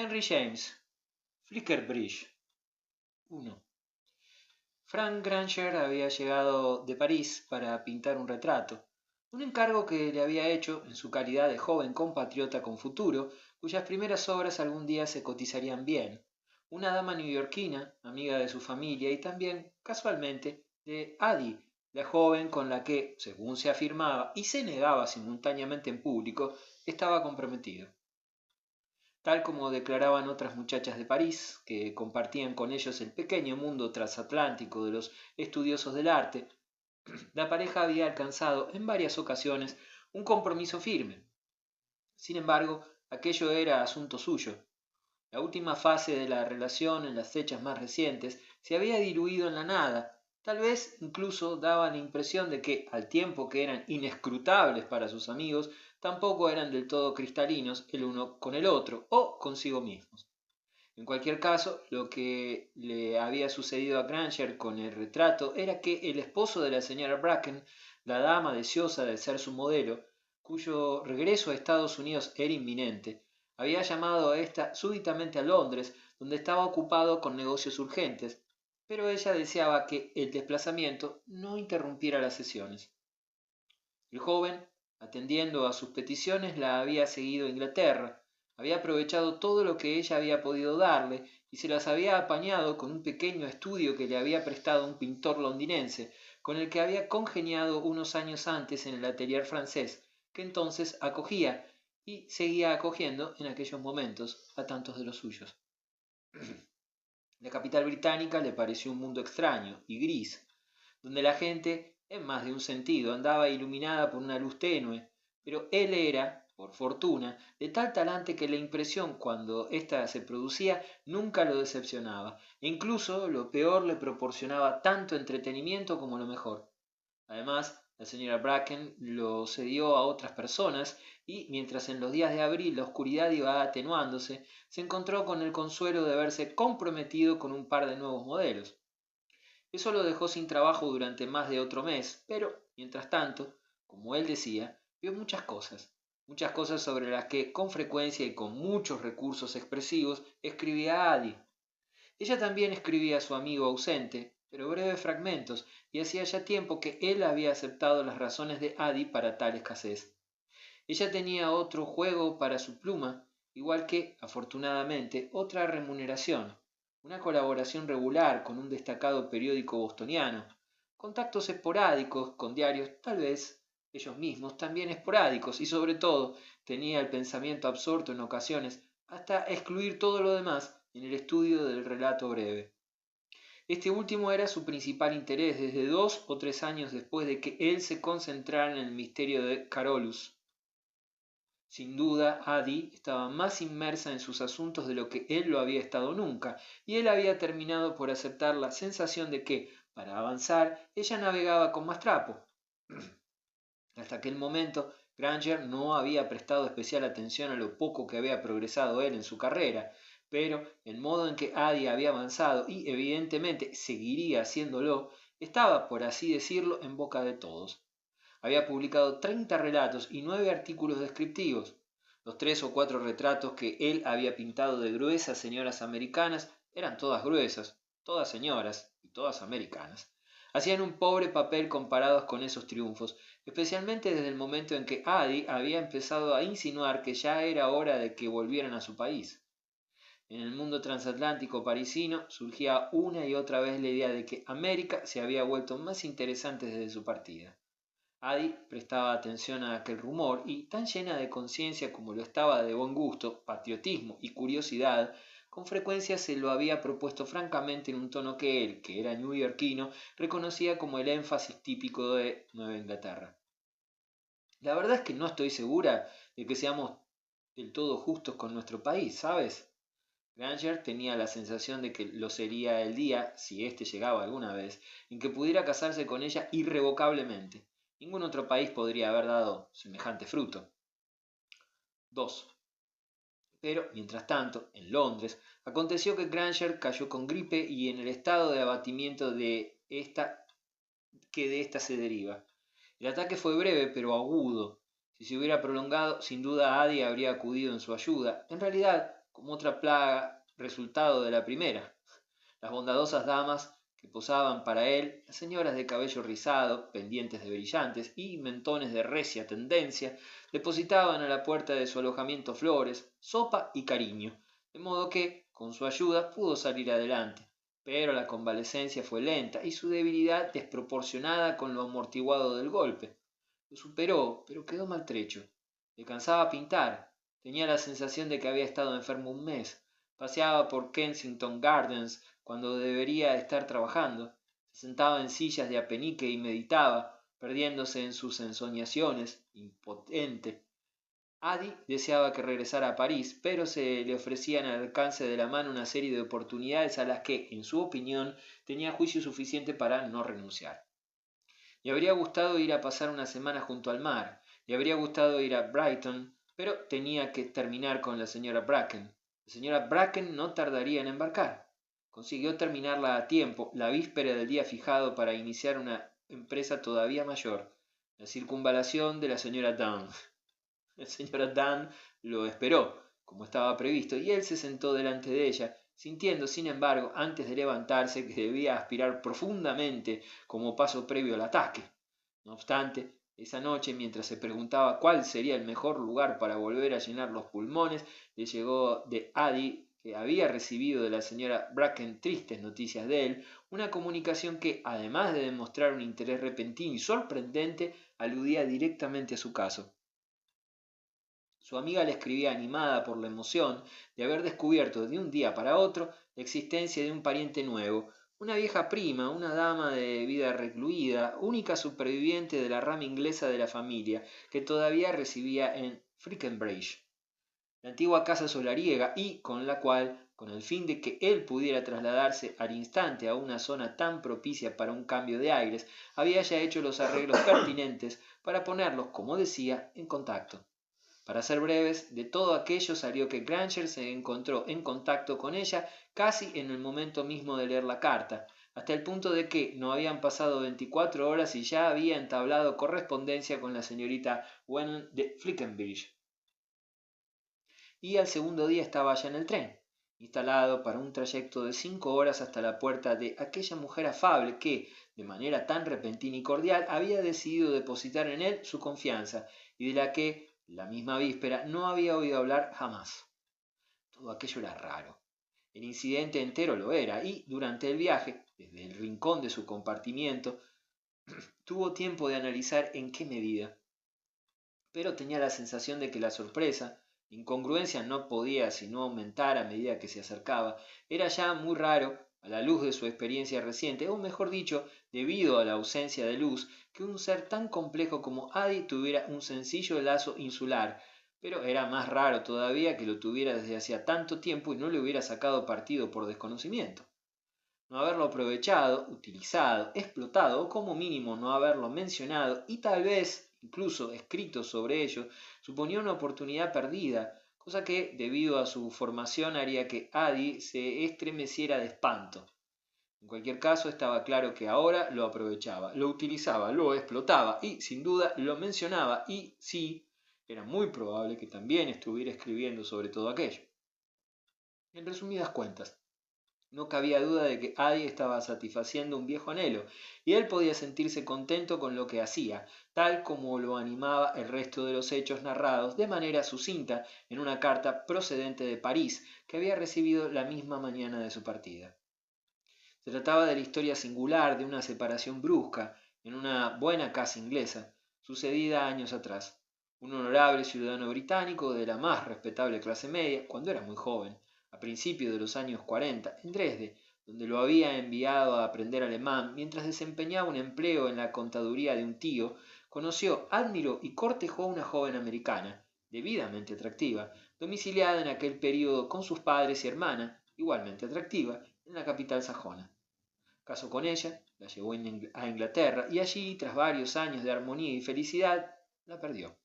Henry James, Flickerbridge. 1. Frank Granger había llegado de París para pintar un retrato, un encargo que le había hecho en su calidad de joven compatriota con futuro, cuyas primeras obras algún día se cotizarían bien, una dama neoyorquina, amiga de su familia y también, casualmente, de Addie, la joven con la que, según se afirmaba y se negaba simultáneamente en público, estaba comprometido. Tal como declaraban otras muchachas de París, que compartían con ellos el pequeño mundo transatlántico de los estudiosos del arte, la pareja había alcanzado en varias ocasiones un compromiso firme. Sin embargo, aquello era asunto suyo. La última fase de la relación en las fechas más recientes se había diluido en la nada. Tal vez incluso daba la impresión de que, al tiempo que eran inescrutables para sus amigos, tampoco eran del todo cristalinos el uno con el otro o consigo mismos. En cualquier caso, lo que le había sucedido a Granger con el retrato era que el esposo de la señora Bracken, la dama deseosa de ser su modelo, cuyo regreso a Estados Unidos era inminente, había llamado a ésta súbitamente a Londres, donde estaba ocupado con negocios urgentes, pero ella deseaba que el desplazamiento no interrumpiera las sesiones. El joven, atendiendo a sus peticiones, la había seguido a Inglaterra, había aprovechado todo lo que ella había podido darle y se las había apañado con un pequeño estudio que le había prestado un pintor londinense, con el que había congeniado unos años antes en el atelier francés, que entonces acogía y seguía acogiendo en aquellos momentos a tantos de los suyos. La capital británica le pareció un mundo extraño y gris, donde la gente, en más de un sentido, andaba iluminada por una luz tenue, pero él era, por fortuna, de tal talante que la impresión, cuando ésta se producía, nunca lo decepcionaba, e incluso lo peor le proporcionaba tanto entretenimiento como lo mejor. Además, la señora Bracken lo cedió a otras personas y, mientras en los días de abril la oscuridad iba atenuándose, se encontró con el consuelo de verse comprometido con un par de nuevos modelos. Eso lo dejó sin trabajo durante más de otro mes, pero, mientras tanto, como él decía, vio muchas cosas sobre las que, con frecuencia y con muchos recursos expresivos, escribía a Adi. Ella también escribía a su amigo ausente, pero breves fragmentos, y hacía ya tiempo que él había aceptado las razones de Adi para tal escasez. Ella tenía otro juego para su pluma, igual que, afortunadamente, otra remuneración, una colaboración regular con un destacado periódico bostoniano, contactos esporádicos con diarios, tal vez ellos mismos también esporádicos, y sobre todo tenía el pensamiento absorto en ocasiones hasta excluir todo lo demás en el estudio del relato breve. Este último era su principal interés desde 2 o 3 años después de que él se concentrara en el misterio de Carolus. Sin duda, Adi estaba más inmersa en sus asuntos de lo que él lo había estado nunca, y él había terminado por aceptar la sensación de que, para avanzar, ella navegaba con más trapo. Hasta aquel momento, Granger no había prestado especial atención a lo poco que había progresado él en su carrera, pero el modo en que Adi había avanzado y evidentemente seguiría haciéndolo estaba, por así decirlo, en boca de todos. Había publicado 30 relatos y 9 artículos descriptivos. Los 3 o 4 retratos que él había pintado de gruesas señoras americanas eran todas gruesas, todas señoras y todas americanas. Hacían un pobre papel comparados con esos triunfos, especialmente desde el momento en que Adi había empezado a insinuar que ya era hora de que volvieran a su país. En el mundo transatlántico parisino surgía una y otra vez la idea de que América se había vuelto más interesante desde su partida. Adi prestaba atención a aquel rumor y, tan llena de conciencia como lo estaba de buen gusto, patriotismo y curiosidad, con frecuencia se lo había propuesto francamente en un tono que él, que era neoyorquino, reconocía como el énfasis típico de Nueva Inglaterra. La verdad es que no estoy segura de que seamos del todo justos con nuestro país, ¿sabes? Granger tenía la sensación de que lo sería el día, si éste llegaba alguna vez, en que pudiera casarse con ella irrevocablemente. Ningún otro país podría haber dado semejante fruto. 2. Pero, mientras tanto, en Londres, aconteció que Granger cayó con gripe y en el estado de abatimiento de esta se deriva. El ataque fue breve pero agudo. Si se hubiera prolongado, sin duda Adi habría acudido en su ayuda. En realidad, como otra plaga resultado de la primera. Las bondadosas damas que posaban para él, las señoras de cabello rizado, pendientes de brillantes y mentones de recia tendencia, depositaban a la puerta de su alojamiento flores, sopa y cariño, de modo que, con su ayuda, pudo salir adelante. Pero la convalecencia fue lenta y su debilidad desproporcionada con lo amortiguado del golpe. Lo superó, pero quedó maltrecho. Le cansaba pintar. Tenía la sensación de que había estado enfermo un mes. Paseaba por Kensington Gardens cuando debería estar trabajando. Se sentaba en sillas de apenique y meditaba, perdiéndose en sus ensoñaciones, impotente. Adi deseaba que regresara a París, pero se le ofrecían al alcance de la mano una serie de oportunidades a las que, en su opinión, tenía juicio suficiente para no renunciar. Le habría gustado ir a pasar una semana junto al mar, le habría gustado ir a Brighton, pero tenía que terminar con la señora Bracken. La señora Bracken no tardaría en embarcar. Consiguió terminarla a tiempo, la víspera del día fijado para iniciar una empresa todavía mayor, la circunvalación de la señora Dunn. La señora Dunn lo esperó, como estaba previsto, y él se sentó delante de ella, sintiendo, sin embargo, antes de levantarse, que debía aspirar profundamente como paso previo al ataque. No obstante, esa noche, mientras se preguntaba cuál sería el mejor lugar para volver a llenar los pulmones, le llegó de Adi, que había recibido de la señora Bracken tristes noticias de él, una comunicación que, además de demostrar un interés repentino y sorprendente, aludía directamente a su caso. Su amiga le escribía animada por la emoción de haber descubierto de un día para otro la existencia de un pariente nuevo, una vieja prima, una dama de vida recluida, única superviviente de la rama inglesa de la familia, que todavía residía en Frickenbridge, la antigua casa solariega, y con la cual, con el fin de que él pudiera trasladarse al instante a una zona tan propicia para un cambio de aires, había ya hecho los arreglos pertinentes para ponerlos, como decía, en contacto. Para ser breves, de todo aquello salió que Granger se encontró en contacto con ella casi en el momento mismo de leer la carta, hasta el punto de que no habían pasado 24 horas y ya había entablado correspondencia con la señorita Wenham de Flickenbridge. Y al segundo día estaba ya en el tren, instalado para un trayecto de 5 horas hasta la puerta de aquella mujer afable que, de manera tan repentina y cordial, había decidido depositar en él su confianza y de la que, la misma víspera, no había oído hablar jamás. Todo aquello era raro. El incidente entero lo era, y durante el viaje, desde el rincón de su compartimiento, tuvo tiempo de analizar en qué medida. Pero tenía la sensación de que la sorpresa, la incongruencia no podía sino aumentar a medida que se acercaba. Era ya muy raro, a la luz de su experiencia reciente, o mejor dicho, debido a la ausencia de luz, que un ser tan complejo como Adi tuviera un sencillo lazo insular, pero era más raro todavía que lo tuviera desde hacía tanto tiempo y no le hubiera sacado partido por desconocimiento. No haberlo aprovechado, utilizado, explotado o como mínimo no haberlo mencionado y tal vez incluso escrito sobre ello, suponía una oportunidad perdida, cosa que, debido a su formación, haría que Adi se estremeciera de espanto. En cualquier caso, estaba claro que ahora lo aprovechaba, lo utilizaba, lo explotaba y, sin duda, lo mencionaba y, sí, era muy probable que también estuviera escribiendo sobre todo aquello. En resumidas cuentas, no cabía duda de que Adi estaba satisfaciendo un viejo anhelo, y él podía sentirse contento con lo que hacía, tal como lo animaba el resto de los hechos narrados de manera sucinta en una carta procedente de París que había recibido la misma mañana de su partida. Se trataba de la historia singular de una separación brusca en una buena casa inglesa, sucedida años atrás. Un honorable ciudadano británico de la más respetable clase media, cuando era muy joven, a principios de los años 40, en Dresde, donde lo había enviado a aprender alemán mientras desempeñaba un empleo en la contaduría de un tío, conoció, admiró y cortejó a una joven americana, debidamente atractiva, domiciliada en aquel período con sus padres y hermana, igualmente atractiva, en la capital sajona. Casó con ella, la llevó a Inglaterra y allí, tras varios años de armonía y felicidad, la perdió.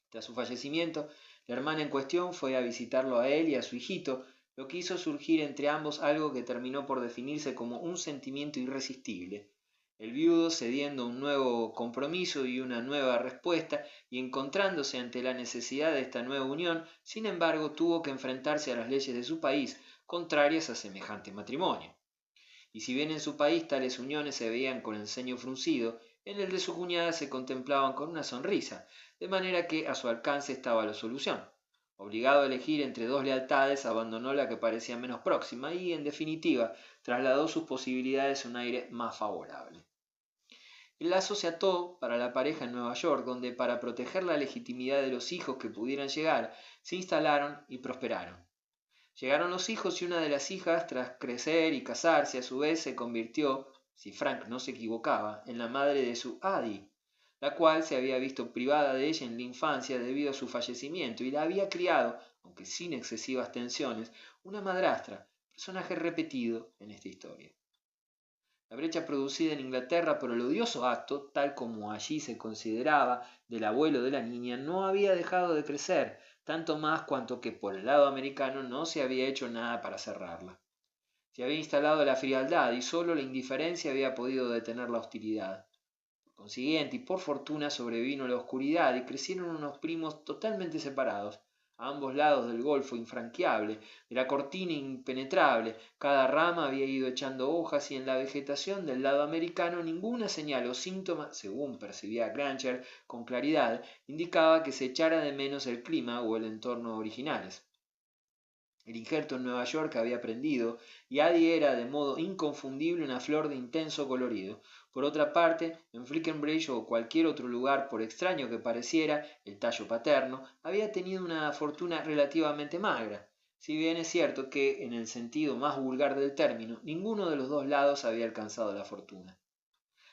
Tras su fallecimiento, la hermana en cuestión fue a visitarlo a él y a su hijito, lo que hizo surgir entre ambos algo que terminó por definirse como un sentimiento irresistible. El viudo, cediendo a un nuevo compromiso y una nueva respuesta, y encontrándose ante la necesidad de esta nueva unión, sin embargo, tuvo que enfrentarse a las leyes de su país, contrarias a semejante matrimonio. Y si bien en su país tales uniones se veían con el ceño fruncido, en el de su cuñada se contemplaban con una sonrisa, de manera que a su alcance estaba la solución. Obligado a elegir entre dos lealtades, abandonó la que parecía menos próxima y, en definitiva, trasladó sus posibilidades a un aire más favorable. El lazo se ató para la pareja en Nueva York, donde, para proteger la legitimidad de los hijos que pudieran llegar, se instalaron y prosperaron. Llegaron los hijos y una de las hijas, tras crecer y casarse, a su vez se convirtió, si Frank no se equivocaba, en la madre de su Addie, la cual se había visto privada de ella en la infancia debido a su fallecimiento y la había criado, aunque sin excesivas tensiones, una madrastra, personaje repetido en esta historia. La brecha producida en Inglaterra por el odioso acto, tal como allí se consideraba, del abuelo de la niña, no había dejado de crecer, tanto más cuanto que por el lado americano no se había hecho nada para cerrarla. Se había instalado la frialdad y sólo la indiferencia había podido detener la hostilidad. Por consiguiente y por fortuna sobrevino la oscuridad y crecieron unos primos totalmente separados, a ambos lados del golfo infranqueable, de la cortina impenetrable. Cada rama había ido echando hojas y en la vegetación del lado americano ninguna señal o síntoma, según percibía Granger con claridad, indicaba que se echara de menos el clima o el entorno originales. El injerto en Nueva York había prendido, y Addie era de modo inconfundible una flor de intenso colorido. Por otra parte, en Flickenbridge o cualquier otro lugar, por extraño que pareciera, el tallo paterno había tenido una fortuna relativamente magra, si bien es cierto que, en el sentido más vulgar del término, ninguno de los dos lados había alcanzado la fortuna.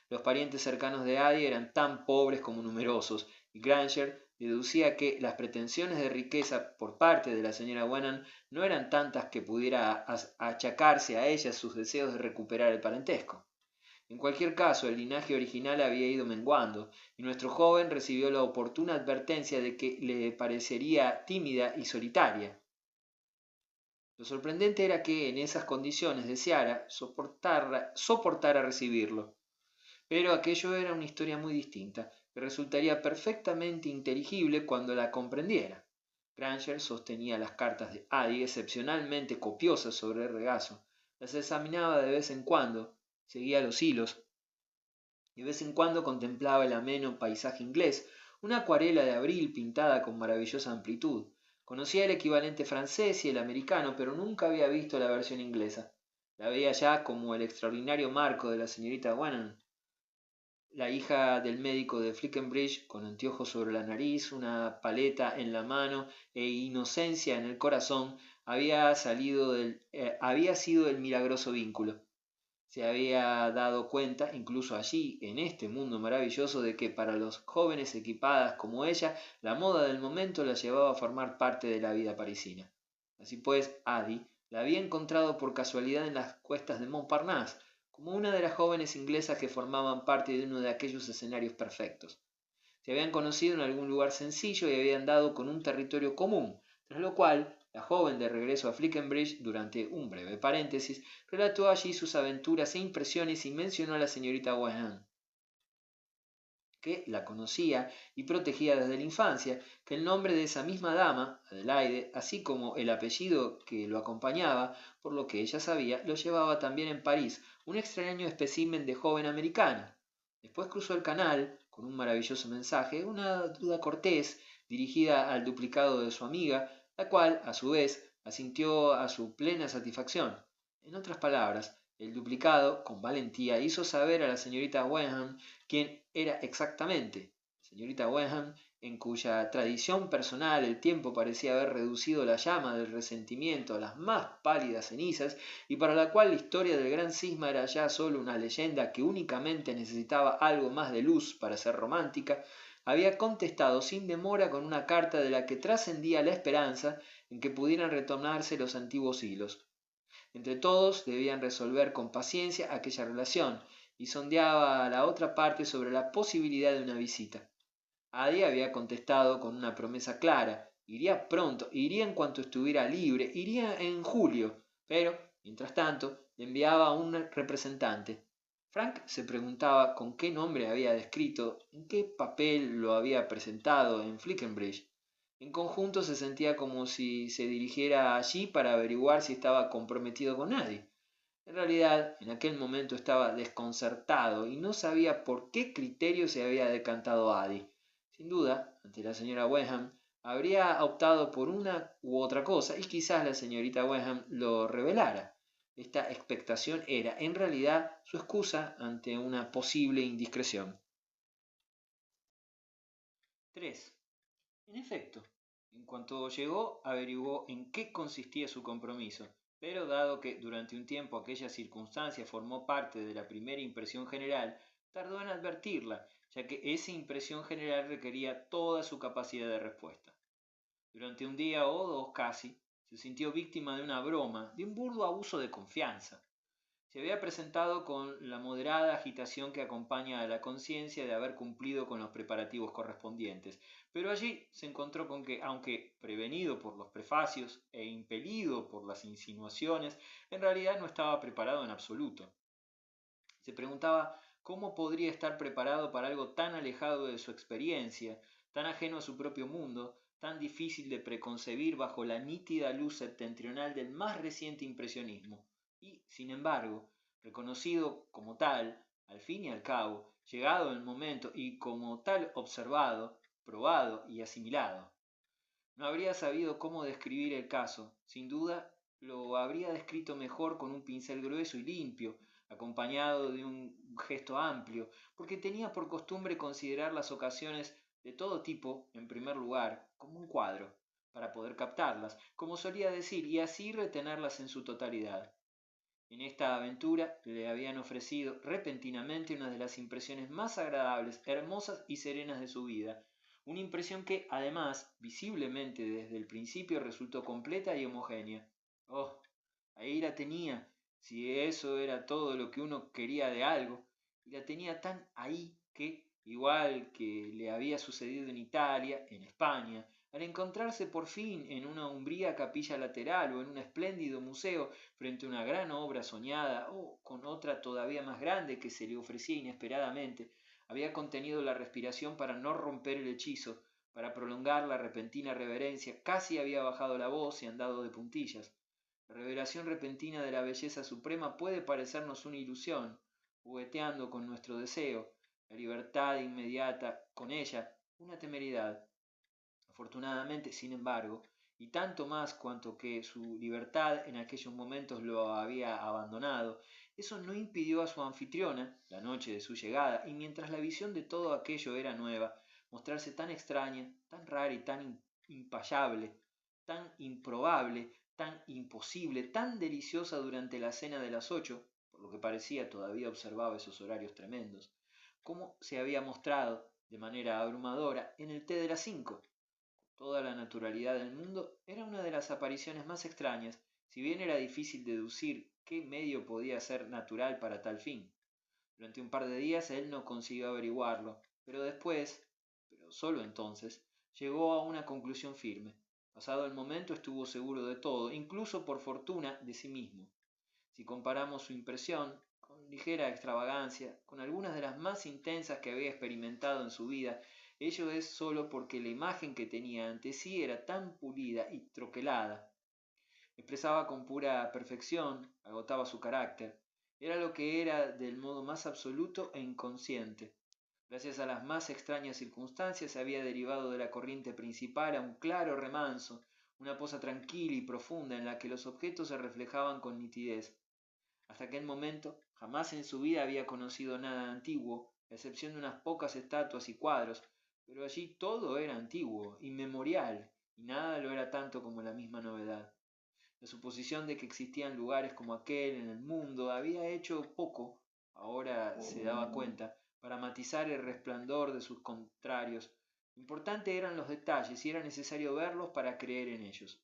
Los parientes cercanos de Addie eran tan pobres como numerosos, y Granger deducía que las pretensiones de riqueza por parte de la señora Wenham no eran tantas que pudiera achacarse a ella sus deseos de recuperar el parentesco. En cualquier caso, el linaje original había ido menguando, y nuestro joven recibió la oportuna advertencia de que le parecería tímida y solitaria. Lo sorprendente era que en esas condiciones deseara soportara recibirlo. Pero aquello era una historia muy distinta, que resultaría perfectamente inteligible cuando la comprendiera. Granger sostenía las cartas de Addie excepcionalmente copiosas sobre el regazo, las examinaba de vez en cuando, seguía los hilos, y de vez en cuando contemplaba el ameno paisaje inglés, una acuarela de abril pintada con maravillosa amplitud. Conocía el equivalente francés y el americano, pero nunca había visto la versión inglesa. La veía ya como el extraordinario marco de la señorita Wenham, la hija del médico de Flickenbridge, con anteojos sobre la nariz, una paleta en la mano e inocencia en el corazón, había sido el milagroso vínculo. Se había dado cuenta, incluso allí, en este mundo maravilloso, de que para los jóvenes equipadas como ella, la moda del momento la llevaba a formar parte de la vida parisina. Así pues, Addie la había encontrado por casualidad en las cuestas de Montparnasse, como una de las jóvenes inglesas que formaban parte de uno de aquellos escenarios perfectos. Se habían conocido en algún lugar sencillo y habían dado con un territorio común, tras lo cual la joven, de regreso a Flickenbridge durante un breve paréntesis, relató allí sus aventuras e impresiones y mencionó a la señorita Wenham, que la conocía y protegía desde la infancia, que el nombre de esa misma dama, Adelaide, así como el apellido que lo acompañaba, por lo que ella sabía, lo llevaba también en París, un extraño espécimen de joven americana. Después cruzó el canal, con un maravilloso mensaje, una duda cortés, dirigida al duplicado de su amiga, la cual, a su vez, asintió a su plena satisfacción. En otras palabras, el duplicado, con valentía, hizo saber a la señorita Wenham quién era exactamente. Señorita Wenham, en cuya tradición personal el tiempo parecía haber reducido la llama del resentimiento a las más pálidas cenizas, y para la cual la historia del gran cisma era ya sólo una leyenda que únicamente necesitaba algo más de luz para ser romántica, había contestado sin demora con una carta de la que trascendía la esperanza en que pudieran retomarse los antiguos hilos. Entre todos debían resolver con paciencia aquella relación, y sondeaba a la otra parte sobre la posibilidad de una visita. Addie había contestado con una promesa clara: iría pronto, iría en cuanto estuviera libre, iría en julio, pero, mientras tanto, le enviaba un representante. Frank se preguntaba con qué nombre había descrito, en qué papel lo había presentado en Flickenbridge. En conjunto se sentía como si se dirigiera allí para averiguar si estaba comprometido con nadie. En realidad, en aquel momento estaba desconcertado y no sabía por qué criterio se había decantado Addy. Sin duda, ante la señora Wenham, habría optado por una u otra cosa y quizás la señorita Wenham lo revelara. Esta expectación era, en realidad, su excusa ante una posible indiscreción. 3. En efecto, en cuanto llegó, averiguó en qué consistía su compromiso, pero dado que durante un tiempo aquella circunstancia formó parte de la primera impresión general, tardó en advertirla, ya que esa impresión general requería toda su capacidad de respuesta. Durante un día o dos casi, se sintió víctima de una broma, de un burdo abuso de confianza. Se había presentado con la moderada agitación que acompaña a la conciencia de haber cumplido con los preparativos correspondientes, pero allí se encontró con que, aunque prevenido por los prefacios e impelido por las insinuaciones, en realidad no estaba preparado en absoluto. Se preguntaba cómo podría estar preparado para algo tan alejado de su experiencia, tan ajeno a su propio mundo, tan difícil de preconcebir bajo la nítida luz septentrional del más reciente impresionismo, y, sin embargo, reconocido como tal, al fin y al cabo, llegado el momento y como tal observado, probado y asimilado. No habría sabido cómo describir el caso, sin duda lo habría descrito mejor con un pincel grueso y limpio, acompañado de un gesto amplio, porque tenía por costumbre considerar las ocasiones de todo tipo, en primer lugar, como un cuadro, para poder captarlas, como solía decir, y así retenerlas en su totalidad. En esta aventura le habían ofrecido repentinamente una de las impresiones más agradables, hermosas y serenas de su vida, una impresión que, además, visiblemente desde el principio resultó completa y homogénea. Oh, ahí la tenía, si eso era todo lo que uno quería de algo, y la tenía tan ahí que, igual que le había sucedido en Italia, en España, al encontrarse por fin en una umbría capilla lateral o en un espléndido museo frente a una gran obra soñada o con otra todavía más grande que se le ofrecía inesperadamente, había contenido la respiración para no romper el hechizo, para prolongar la repentina reverencia, casi había bajado la voz y andado de puntillas. La revelación repentina de la belleza suprema puede parecernos una ilusión, jugueteando con nuestro deseo, la libertad inmediata, con ella, una temeridad. Afortunadamente, sin embargo, y tanto más cuanto que su libertad en aquellos momentos lo había abandonado, eso no impidió a su anfitriona, la noche de su llegada, y mientras la visión de todo aquello era nueva, mostrarse tan extraña, tan rara y tan impayable, tan improbable, tan imposible, tan deliciosa durante la cena de las 8, por lo que parecía todavía observaba esos horarios tremendos, como se había mostrado de manera abrumadora en el té de las 5. Toda la naturalidad del mundo, era una de las apariciones más extrañas, si bien era difícil deducir qué medio podía ser natural para tal fin. Durante un par de días él no consiguió averiguarlo, pero después, pero solo entonces, llegó a una conclusión firme. Pasado el momento estuvo seguro de todo, incluso por fortuna de sí mismo. Si comparamos su impresión, con ligera extravagancia, con algunas de las más intensas que había experimentado en su vida, ello es sólo porque la imagen que tenía ante sí era tan pulida y troquelada. Expresaba con pura perfección, agotaba su carácter. Era lo que era del modo más absoluto e inconsciente. Gracias a las más extrañas circunstancias había derivado de la corriente principal a un claro remanso, una poza tranquila y profunda en la que los objetos se reflejaban con nitidez. Hasta aquel momento jamás en su vida había conocido nada antiguo, a excepción de unas pocas estatuas y cuadros, pero allí todo era antiguo, inmemorial, y nada lo era tanto como la misma novedad. La suposición de que existían lugares como aquel en el mundo había hecho poco, ahora se daba cuenta, para matizar el resplandor de sus contrarios. Importante eran los detalles y era necesario verlos para creer en ellos.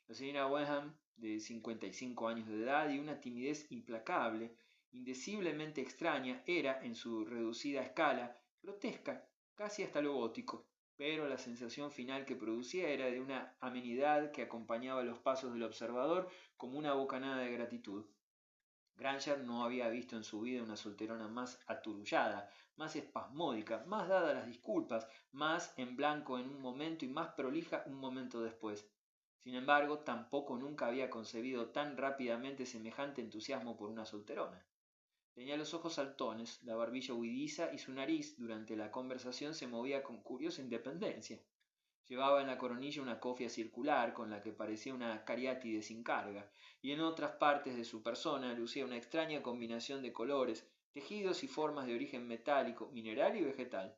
La señora Wenham, de 55 años de edad y una timidez implacable, indeciblemente extraña, era, en su reducida escala, grotesca, casi hasta lo gótico, pero la sensación final que producía era de una amenidad que acompañaba los pasos del observador como una bocanada de gratitud. Granger no había visto en su vida una solterona más aturullada, más espasmódica, más dada a las disculpas, más en blanco en un momento y más prolija un momento después. Sin embargo, tampoco nunca había concebido tan rápidamente semejante entusiasmo por una solterona. Tenía los ojos saltones, la barbilla huidiza y su nariz, durante la conversación, se movía con curiosa independencia. Llevaba en la coronilla una cofia circular con la que parecía una cariátide sin carga, y en otras partes de su persona lucía una extraña combinación de colores, tejidos y formas de origen metálico, mineral y vegetal.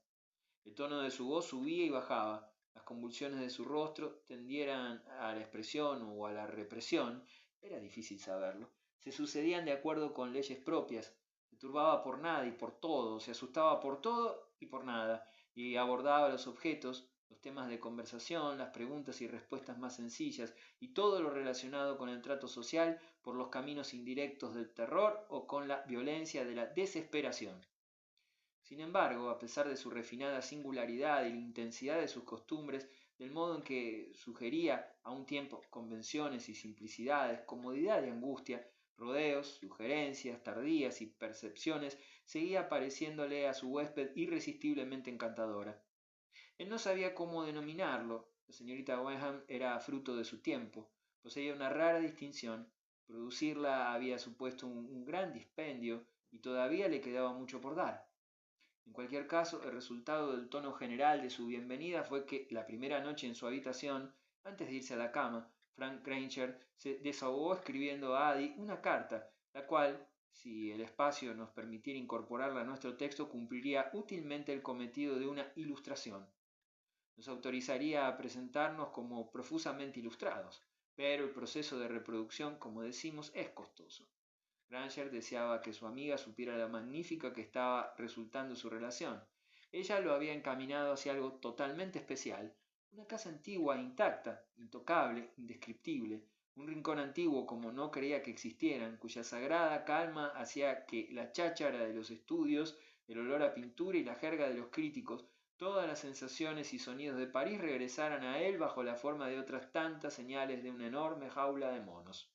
El tono de su voz subía y bajaba, las convulsiones de su rostro tendieran a la expresión o a la represión, era difícil saberlo, se sucedían de acuerdo con leyes propias, se turbaba por nada y por todo, se asustaba por todo y por nada, y abordaba los objetos, los temas de conversación, las preguntas y respuestas más sencillas, y todo lo relacionado con el trato social por los caminos indirectos del terror o con la violencia de la desesperación. Sin embargo, a pesar de su refinada singularidad y la intensidad de sus costumbres, del modo en que sugería a un tiempo convenciones y simplicidades, comodidad y angustia, rodeos, sugerencias tardías y percepciones, seguía pareciéndole a su huésped irresistiblemente encantadora. Él no sabía cómo denominarlo. La señorita Wenham era fruto de su tiempo, poseía una rara distinción, producirla había supuesto un gran dispendio y todavía le quedaba mucho por dar. En cualquier caso, el resultado del tono general de su bienvenida fue que la primera noche en su habitación, antes de irse a la cama, Frank Granger se desahogó escribiendo a Addy una carta, la cual, si el espacio nos permitiera incorporarla a nuestro texto, cumpliría útilmente el cometido de una ilustración. Nos autorizaría a presentarnos como profusamente ilustrados, pero el proceso de reproducción, como decimos, es costoso. Granger deseaba que su amiga supiera la magnífica que estaba resultando su relación. Ella lo había encaminado hacia algo totalmente especial, una casa antigua e intacta, intocable, indescriptible, un rincón antiguo como no creía que existieran, cuya sagrada calma hacía que la cháchara de los estudios, el olor a pintura y la jerga de los críticos, todas las sensaciones y sonidos de París regresaran a él bajo la forma de otras tantas señales de una enorme jaula de monos.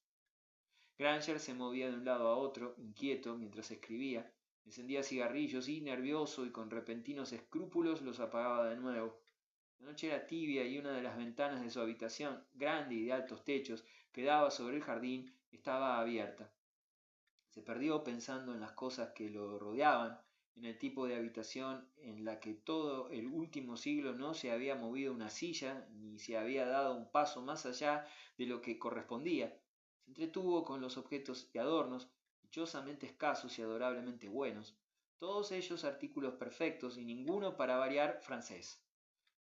Granger se movía de un lado a otro, inquieto, mientras escribía, encendía cigarrillos y, nervioso y con repentinos escrúpulos, los apagaba de nuevo. La noche era tibia y una de las ventanas de su habitación, grande y de altos techos, que daba sobre el jardín, estaba abierta. Se perdió pensando en las cosas que lo rodeaban, en el tipo de habitación en la que todo el último siglo no se había movido una silla, ni se había dado un paso más allá de lo que correspondía. Se entretuvo con los objetos y adornos, dichosamente escasos y adorablemente buenos, todos ellos artículos perfectos y ninguno para variar francés.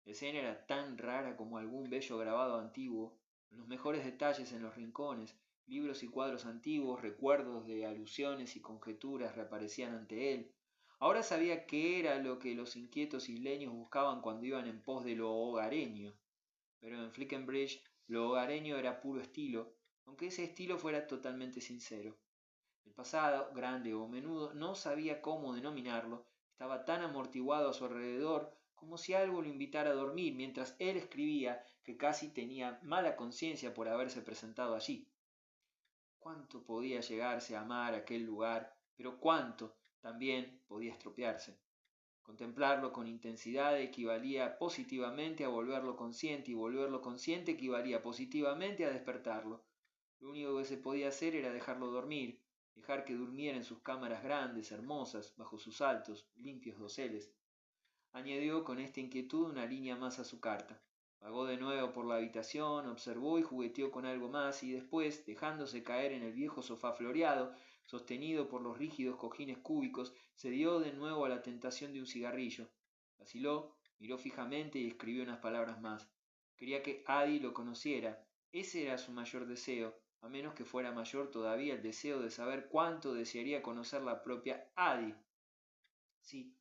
La escena era tan rara como algún bello grabado antiguo, los mejores detalles en los rincones, libros y cuadros antiguos, recuerdos de alusiones y conjeturas reaparecían ante él. Ahora sabía qué era lo que los inquietos isleños buscaban cuando iban en pos de lo hogareño. Pero en Flickenbridge lo hogareño era puro estilo, aunque ese estilo fuera totalmente sincero. El pasado, grande o menudo, no sabía cómo denominarlo, estaba tan amortiguado a su alrededor como si algo lo invitara a dormir mientras él escribía, que casi tenía mala conciencia por haberse presentado allí. Cuánto podía llegarse a amar aquel lugar, pero cuánto también podía estropearse. Contemplarlo con intensidad equivalía positivamente a volverlo consciente y volverlo consciente equivalía positivamente a despertarlo. Lo único que se podía hacer era dejarlo dormir, dejar que durmiera en sus cámaras grandes, hermosas, bajo sus altos, limpios doseles. Añadió con esta inquietud una línea más a su carta. Vagó de nuevo por la habitación, observó y jugueteó con algo más y después, dejándose caer en el viejo sofá floreado, sostenido por los rígidos cojines cúbicos, se dio de nuevo a la tentación de un cigarrillo. Vaciló, miró fijamente y escribió unas palabras más. Quería que Adi lo conociera. Ese era su mayor deseo, a menos que fuera mayor todavía el deseo de saber cuánto desearía conocer la propia Adi. Sí,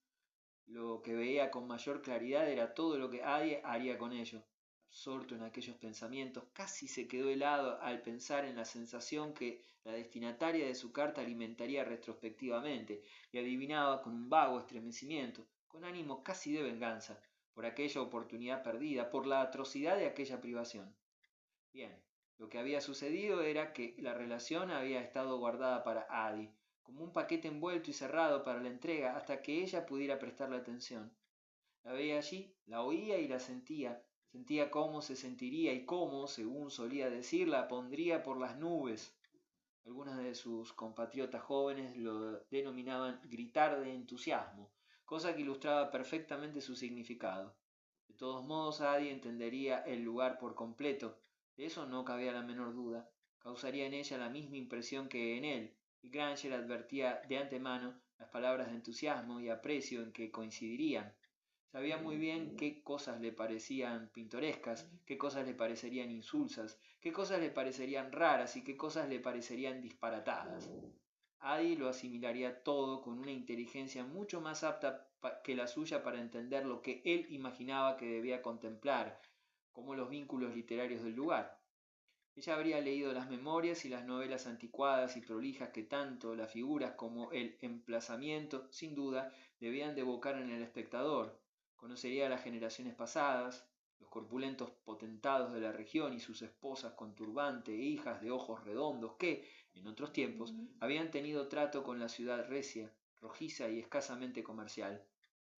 lo que veía con mayor claridad era todo lo que Adi haría con ello. Absorto en aquellos pensamientos, casi se quedó helado al pensar en la sensación que la destinataria de su carta alimentaría retrospectivamente, y adivinaba con un vago estremecimiento, con ánimo casi de venganza, por aquella oportunidad perdida, por la atrocidad de aquella privación. Bien, Lo que había sucedido era que la relación había estado guardada para Adi, como un paquete envuelto y cerrado para la entrega hasta que ella pudiera prestarle atención. La veía allí, la oía y la sentía. Sentía cómo se sentiría y cómo, según solía decir, la pondría por las nubes. Algunos de sus compatriotas jóvenes lo denominaban gritar de entusiasmo, cosa que ilustraba perfectamente su significado. De todos modos, Adi entendería el lugar por completo, de eso no cabía la menor duda. Causaría en ella la misma impresión que en él, y Granger advertía de antemano las palabras de entusiasmo y aprecio en que coincidirían. Sabía muy bien qué cosas le parecían pintorescas, qué cosas le parecerían insulsas, qué cosas le parecerían raras y qué cosas le parecerían disparatadas. Adi lo asimilaría todo con una inteligencia mucho más apta que la suya para entender lo que él imaginaba que debía contemplar, como los vínculos literarios del lugar. Ella habría leído las memorias y las novelas anticuadas y prolijas que tanto las figuras como el emplazamiento, sin duda, debían de evocar en el espectador. Conocería a las generaciones pasadas, los corpulentos potentados de la región y sus esposas con turbante e hijas de ojos redondos que, en otros tiempos, habían tenido trato con la ciudad recia, rojiza y escasamente comercial.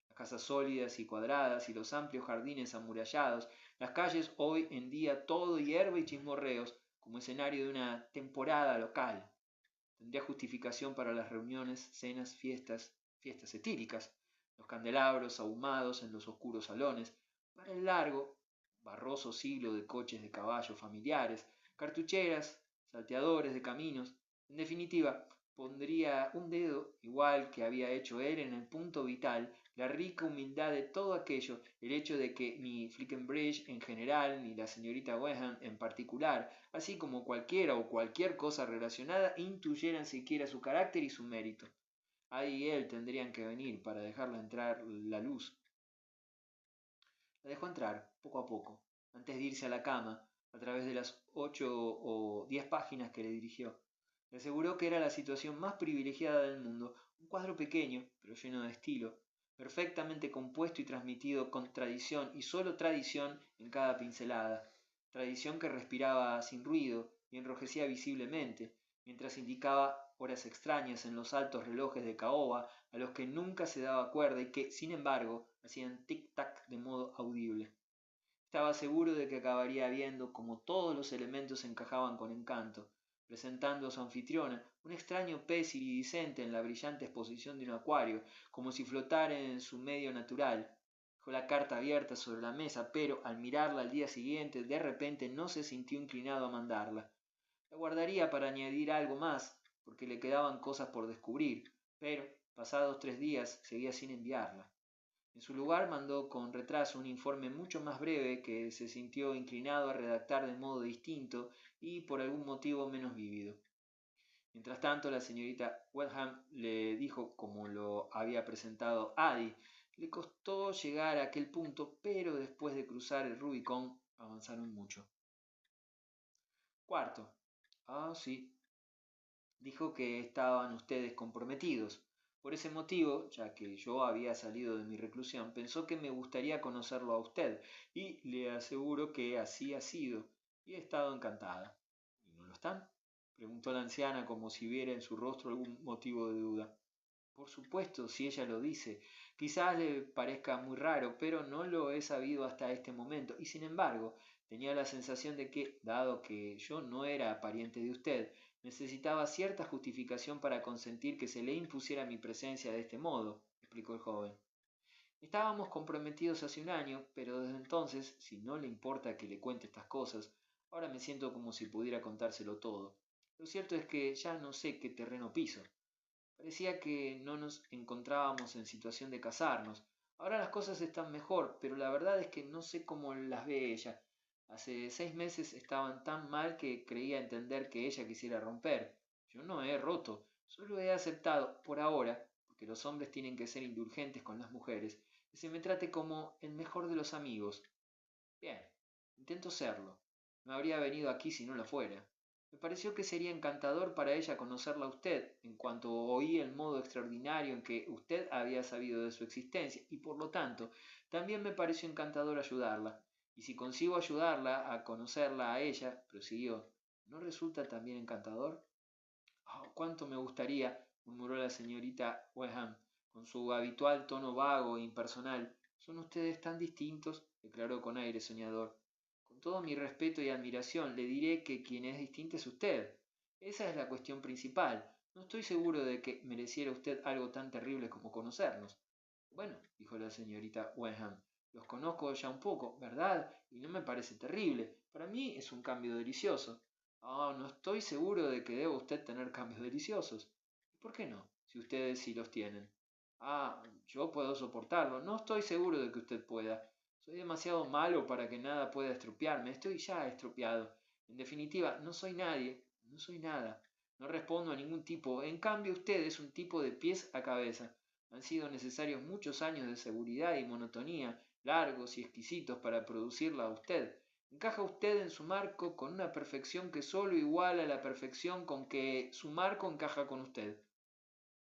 Las casas sólidas y cuadradas y los amplios jardines amurallados, las calles hoy en día todo hierba y chismorreos, como escenario de una temporada local. Tendría justificación para las reuniones, cenas, fiestas etíricas, los candelabros ahumados en los oscuros salones, para el largo, barroso siglo de coches de caballo familiares, cartucheras, salteadores de caminos. En definitiva, pondría un dedo, igual que había hecho él, en el punto vital, la rica humildad de todo aquello, el hecho de que ni Flickenbridge en general, ni la señorita Weham en particular, así como cualquiera o cualquier cosa relacionada, intuyeran siquiera su carácter y su mérito. Ahí y él tendrían que venir para dejarla entrar la luz. La dejó entrar, poco a poco, antes de irse a la cama, a través de las 8 o 10 páginas que le dirigió. Le aseguró que era la situación más privilegiada del mundo, un cuadro pequeño, pero lleno de estilo, perfectamente compuesto y transmitido con tradición y solo tradición en cada pincelada, tradición que respiraba sin ruido y enrojecía visiblemente, mientras indicaba horas extrañas en los altos relojes de caoba a los que nunca se daba cuerda y que, sin embargo, hacían tic-tac de modo audible. Estaba seguro de que acabaría viendo cómo todos los elementos encajaban con encanto, presentando a su anfitriona un extraño pez iridiscente en la brillante exposición de un acuario, como si flotara en su medio natural. Dejó la carta abierta sobre la mesa, pero al mirarla al día siguiente, de repente no se sintió inclinado a mandarla. La guardaría para añadir algo más, porque le quedaban cosas por descubrir, pero, pasados 3 días, seguía sin enviarla. En su lugar mandó con retraso un informe mucho más breve que se sintió inclinado a redactar de modo distinto y por algún motivo menos vívido. Mientras tanto, la señorita Wellham le dijo como lo había presentado Adi. Le costó llegar a aquel punto, pero después de cruzar el Rubicón avanzaron mucho. Cuarto. Ah, sí. Dijo que estaban ustedes comprometidos. Por ese motivo, ya que yo había salido de mi reclusión, pensó que me gustaría conocerlo a usted, y le aseguro que así ha sido, y he estado encantada. ¿Y no lo están? Preguntó la anciana como si viera en su rostro algún motivo de duda. Por supuesto, si ella lo dice. Quizás le parezca muy raro, pero no lo he sabido hasta este momento, y sin embargo, tenía la sensación de que, dado que yo no era pariente de usted, necesitaba cierta justificación para consentir que se le impusiera mi presencia de este modo, explicó el joven. Estábamos comprometidos hace un año, pero desde entonces, si no le importa que le cuente estas cosas, ahora me siento como si pudiera contárselo todo. Lo cierto es que ya no sé qué terreno piso. Parecía que no nos encontrábamos en situación de casarnos. Ahora las cosas están mejor, pero la verdad es que no sé cómo las ve ella. Hace 6 meses estaban tan mal que creía entender que ella quisiera romper. Yo no he roto, solo he aceptado, por ahora, porque los hombres tienen que ser indulgentes con las mujeres, que se me trate como el mejor de los amigos. Bien, intento serlo. No habría venido aquí si no lo fuera. Me pareció que sería encantador para ella conocerla a usted, en cuanto oí el modo extraordinario en que usted había sabido de su existencia, y por lo tanto, también me pareció encantador ayudarla. Y si consigo ayudarla a conocerla a ella, prosiguió, ¿no resulta también encantador? Oh, cuánto me gustaría, murmuró la señorita Weham, con su habitual tono vago e impersonal. Son ustedes tan distintos, declaró con aire soñador. Con todo mi respeto y admiración, le diré que quien es distinto es usted. Esa es la cuestión principal. No estoy seguro de que mereciera usted algo tan terrible como conocernos. Bueno, dijo la señorita Wenham, los conozco ya un poco, ¿verdad? Y no me parece terrible. Para mí es un cambio delicioso. Ah, no estoy seguro de que deba usted tener cambios deliciosos. ¿Y por qué no? Si ustedes sí los tienen. Ah, yo puedo soportarlo. No estoy seguro de que usted pueda. Soy demasiado malo para que nada pueda estropearme. Estoy ya estropeado. En definitiva, no soy nadie. No soy nada. No respondo a ningún tipo. En cambio, usted es un tipo de pies a cabeza. Han sido necesarios muchos años de seguridad y monotonía, largos y exquisitos, para producirla a usted. Encaja usted en su marco con una perfección que sólo iguala la perfección con que su marco encaja con usted,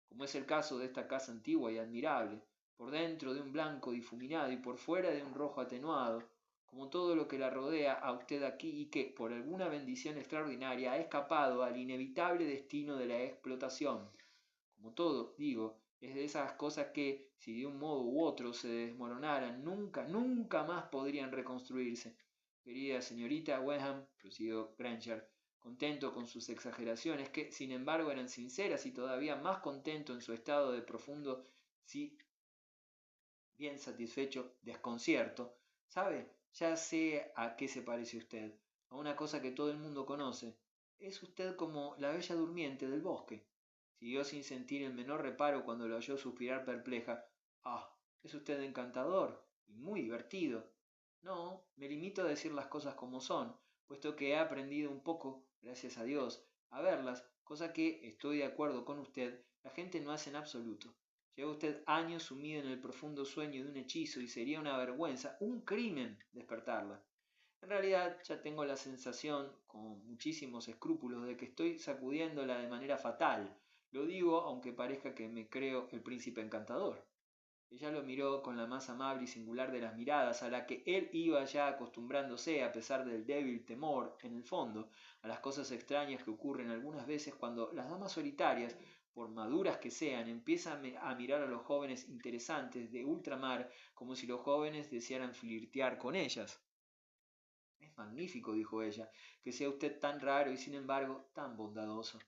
como es el caso de esta casa antigua y admirable, por dentro de un blanco difuminado y por fuera de un rojo atenuado, como todo lo que la rodea a usted aquí y que, por alguna bendición extraordinaria, ha escapado al inevitable destino de la explotación. Como todo, digo, es de esas cosas que, si de un modo u otro se desmoronaran, nunca, nunca más podrían reconstruirse. Querida señorita Wenham, prosiguió Granger, contento con sus exageraciones, que sin embargo eran sinceras y todavía más contento en su estado de profundo, si bien satisfecho, desconcierto. ¿Sabe? Ya sé a qué se parece usted, a una cosa que todo el mundo conoce. Es usted como la bella durmiente del bosque. Siguió sin sentir el menor reparo cuando lo oyó suspirar perpleja. Ah, es usted encantador y muy divertido. No, me limito a decir las cosas como son, puesto que he aprendido un poco, gracias a Dios, a verlas, cosa que, estoy de acuerdo con usted, la gente no hace en absoluto. Lleva usted años sumido en el profundo sueño de un hechizo y sería una vergüenza, un crimen, despertarla. En realidad ya tengo la sensación, con muchísimos escrúpulos, de que estoy sacudiéndola de manera fatal. Lo digo aunque parezca que me creo el príncipe encantador. Ella lo miró con la más amable y singular de las miradas, a la que él iba ya acostumbrándose, a pesar del débil temor, en el fondo, a las cosas extrañas que ocurren algunas veces cuando las damas solitarias, por maduras que sean, empiezan a mirar a los jóvenes interesantes de ultramar como si los jóvenes desearan flirtear con ellas. Es magnífico, dijo ella, que sea usted tan raro y sin embargo tan bondadoso.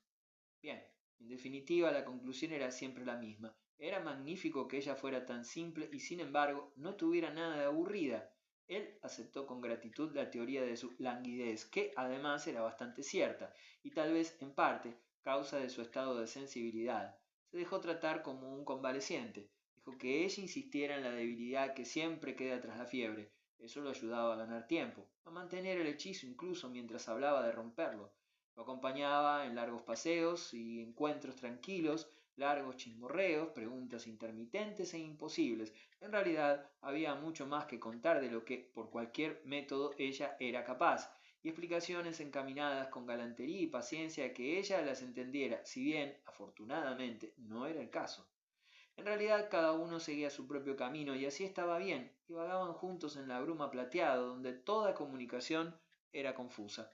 Bien, en definitiva la conclusión era siempre la misma. Era magnífico que ella fuera tan simple y sin embargo no tuviera nada de aburrida. Él aceptó con gratitud la teoría de su languidez, que además era bastante cierta, y tal vez en parte causa de su estado de sensibilidad. Se dejó tratar como un convaleciente. Dijo que ella insistiera en la debilidad que siempre queda tras la fiebre. Eso lo ayudaba a ganar tiempo, a mantener el hechizo incluso mientras hablaba de romperlo. Lo acompañaba en largos paseos y encuentros tranquilos, largos chismorreos, preguntas intermitentes e imposibles. En realidad había mucho más que contar de lo que, por cualquier método, ella era capaz, y explicaciones encaminadas con galantería y paciencia a que ella las entendiera, si bien, afortunadamente, no era el caso. En realidad cada uno seguía su propio camino y así estaba bien, y vagaban juntos en la bruma plateada, donde toda comunicación era confusa.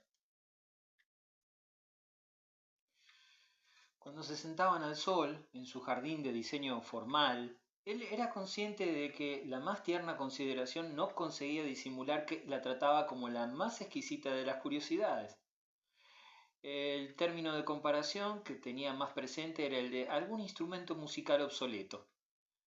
Cuando se sentaban al sol, en su jardín de diseño formal, él era consciente de que la más tierna consideración no conseguía disimular que la trataba como la más exquisita de las curiosidades. El término de comparación que tenía más presente era el de algún instrumento musical obsoleto.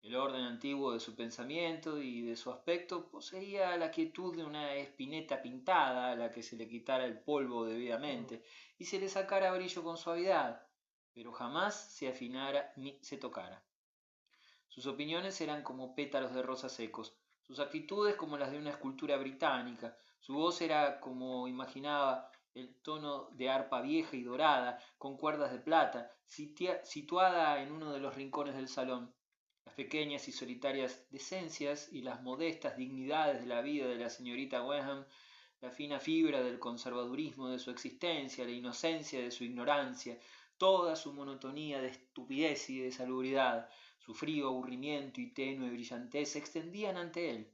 El orden antiguo de su pensamiento y de su aspecto poseía la quietud de una espineta pintada a la que se le quitara el polvo debidamente y se le sacara brillo con suavidad, pero jamás se afinara ni se tocara. Sus opiniones eran como pétalos de rosa secos, sus actitudes como las de una escultura británica, su voz era como imaginaba el tono de arpa vieja y dorada, con cuerdas de plata, situada en uno de los rincones del salón. Las pequeñas y solitarias decencias y las modestas dignidades de la vida de la señorita Wenham, la fina fibra del conservadurismo de su existencia, la inocencia de su ignorancia, toda su monotonía de estupidez y de salubridad, su frío aburrimiento y tenue brillantez se extendían ante él.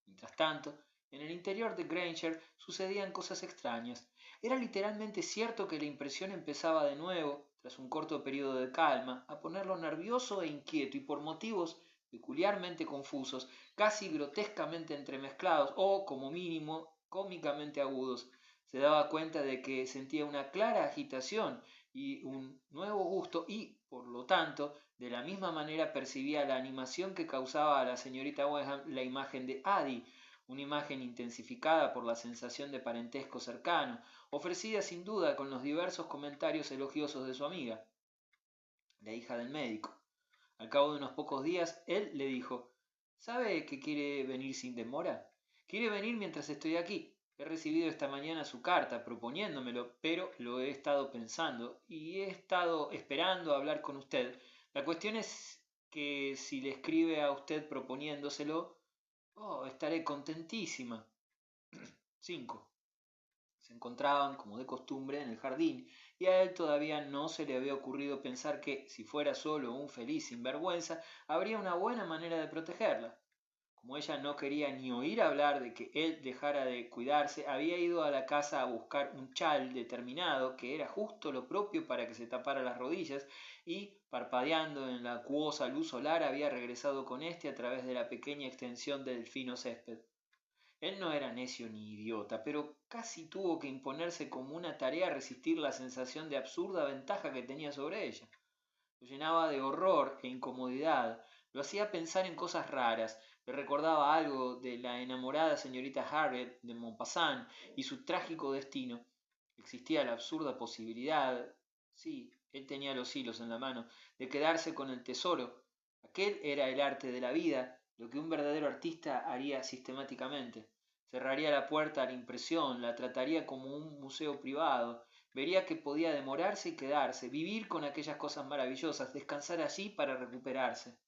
Mientras tanto, En el interior de Granger sucedían cosas extrañas. Era literalmente cierto que la impresión empezaba de nuevo, tras un corto periodo de calma, a ponerlo nervioso e inquieto y por motivos peculiarmente confusos, casi grotescamente entremezclados o, como mínimo, cómicamente agudos. Se daba cuenta de que sentía una clara agitación y un nuevo gusto y, por lo tanto, de la misma manera percibía la animación que causaba a la señorita Wenham la imagen de Addie, una imagen intensificada por la sensación de parentesco cercano, ofrecida sin duda con los diversos comentarios elogiosos de su amiga, la hija del médico. Al cabo de unos pocos días, él le dijo: ¿Sabe que quiere venir sin demora? Quiere venir mientras estoy aquí. He recibido esta mañana su carta proponiéndomelo, pero lo he estado pensando y he estado esperando hablar con usted. La cuestión es que si le escribe a usted proponiéndoselo, estaré contentísima. 5. Se encontraban, como de costumbre, en el jardín, y a él todavía no se le había ocurrido pensar que, si fuera solo un feliz sinvergüenza, habría una buena manera de protegerla. Como ella no quería ni oír hablar de que él dejara de cuidarse, había ido a la casa a buscar un chal determinado que era justo lo propio para que se tapara las rodillas y, parpadeando en la acuosa luz solar, había regresado con éste a través de la pequeña extensión del fino césped. Él no era necio ni idiota, pero casi tuvo que imponerse como una tarea resistir la sensación de absurda ventaja que tenía sobre ella. Lo llenaba de horror e incomodidad, lo hacía pensar en cosas raras, le recordaba algo de la enamorada señorita Harriet de Montpasant y su trágico destino. Existía la absurda posibilidad, sí, él tenía los hilos en la mano, de quedarse con el tesoro. Aquel era el arte de la vida, lo que un verdadero artista haría sistemáticamente. Cerraría la puerta a la impresión, la trataría como un museo privado, vería que podía demorarse y quedarse, vivir con aquellas cosas maravillosas, descansar allí para recuperarse.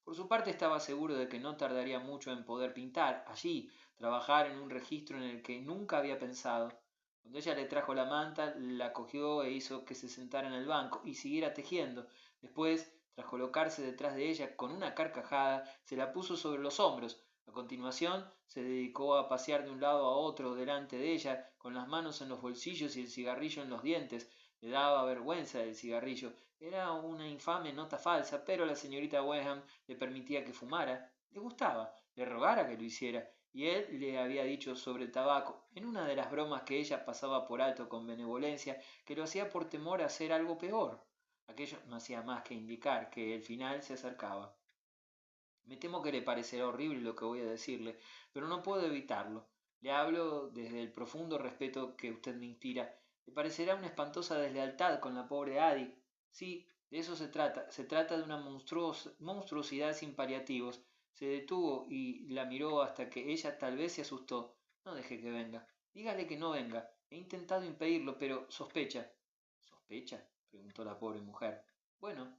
Por su parte estaba seguro de que no tardaría mucho en poder pintar allí, trabajar en un registro en el que nunca había pensado. Cuando ella le trajo la manta, la cogió e hizo que se sentara en el banco y siguiera tejiendo. Después, tras colocarse detrás de ella con una carcajada, se la puso sobre los hombros. A continuación, se dedicó a pasear de un lado a otro delante de ella, con las manos en los bolsillos y el cigarrillo en los dientes. Le daba vergüenza el cigarrillo. Era una infame nota falsa, pero la señorita Wenham le permitía que fumara. Le gustaba, le rogara que lo hiciera, y él le había dicho sobre el tabaco, en una de las bromas que ella pasaba por alto con benevolencia, que lo hacía por temor a hacer algo peor. Aquello no hacía más que indicar que el final se acercaba. Me temo que le parecerá horrible lo que voy a decirle, pero no puedo evitarlo. Le hablo desde el profundo respeto que usted me inspira. Le parecerá una espantosa deslealtad con la pobre Addie. Sí, de eso se trata. Se trata de una monstruosidad sin paliativos. Se detuvo y la miró hasta que ella tal vez se asustó. No deje que venga. Dígale que no venga. He intentado impedirlo, pero sospecha. ¿Sospecha? Preguntó la pobre mujer. Bueno,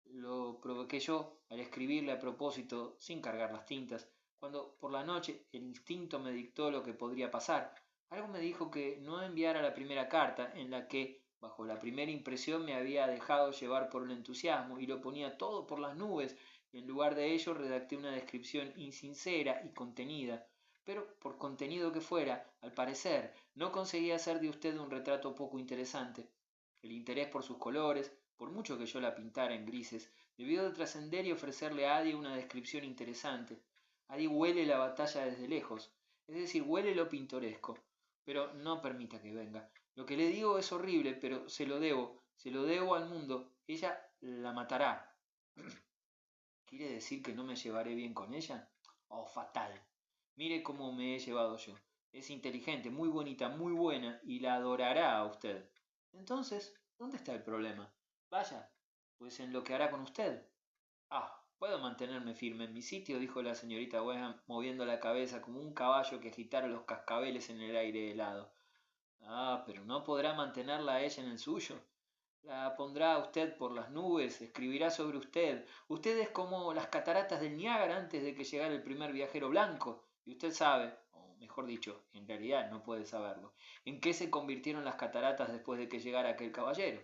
lo provoqué yo al escribirle a propósito, sin cargar las tintas, cuando por la noche el instinto me dictó lo que podría pasar. Algo me dijo que no enviara la primera carta, en la que, bajo la primera impresión, me había dejado llevar por el entusiasmo y lo ponía todo por las nubes, y en lugar de ello redacté una descripción insincera y contenida. Pero, por contenido que fuera, al parecer, no conseguía hacer de usted un retrato poco interesante. El interés por sus colores, por mucho que yo la pintara en grises, debió de trascender y ofrecerle a Addie una descripción interesante. Addie huele la batalla desde lejos, es decir, huele lo pintoresco, pero no permita que venga. Lo que le digo es horrible, pero se lo debo al mundo. Ella la matará. ¿Quiere decir que no me llevaré bien con ella? Oh, fatal. Mire cómo me he llevado yo. Es inteligente, muy bonita, muy buena, y la adorará a usted. Entonces, ¿dónde está el problema? Vaya, pues en lo que hará con usted. Puedo mantenerme firme en mi sitio, dijo la señorita Wenham, moviendo la cabeza como un caballo que agitara los cascabeles en el aire helado. Pero no podrá mantenerla a ella en el suyo. La pondrá a usted por las nubes, escribirá sobre usted. Usted es como las cataratas del Niágara antes de que llegara el primer viajero blanco. Y usted sabe, o mejor dicho, en realidad no puede saberlo, en qué se convirtieron las cataratas después de que llegara aquel caballero.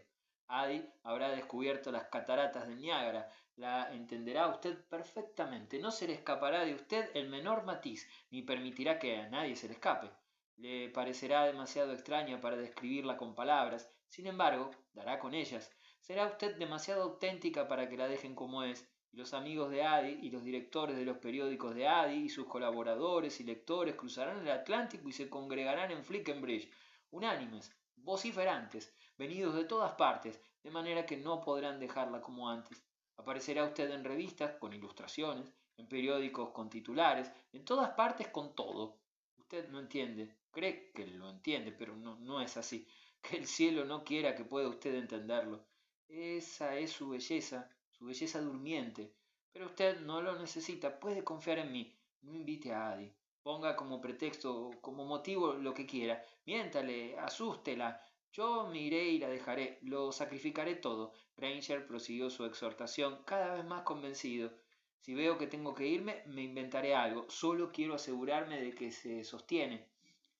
Adi habrá descubierto las cataratas del Niágara, la entenderá usted perfectamente, no se le escapará de usted el menor matiz, ni permitirá que a nadie se le escape. Le parecerá demasiado extraña para describirla con palabras, sin embargo, dará con ellas. Será usted demasiado auténtica para que la dejen como es, y los amigos de Adi y los directores de los periódicos de Adi y sus colaboradores y lectores cruzarán el Atlántico y se congregarán en Flickenbridge, unánimes, vociferantes, venidos de todas partes, de manera que no podrán dejarla como antes. Aparecerá usted en revistas con ilustraciones, en periódicos con titulares, en todas partes con todo. Usted no entiende, cree que lo entiende, pero no es así. Que el cielo no quiera que pueda usted entenderlo. Esa es su belleza durmiente. Pero usted no lo necesita, puede confiar en mí. No invite a Adi. Ponga como pretexto, como motivo lo que quiera. Miéntale, asústela. Yo me iré y la dejaré. Lo sacrificaré todo. Granger prosiguió su exhortación, cada vez más convencido. Si veo que tengo que irme, me inventaré algo. Solo quiero asegurarme de que se sostiene.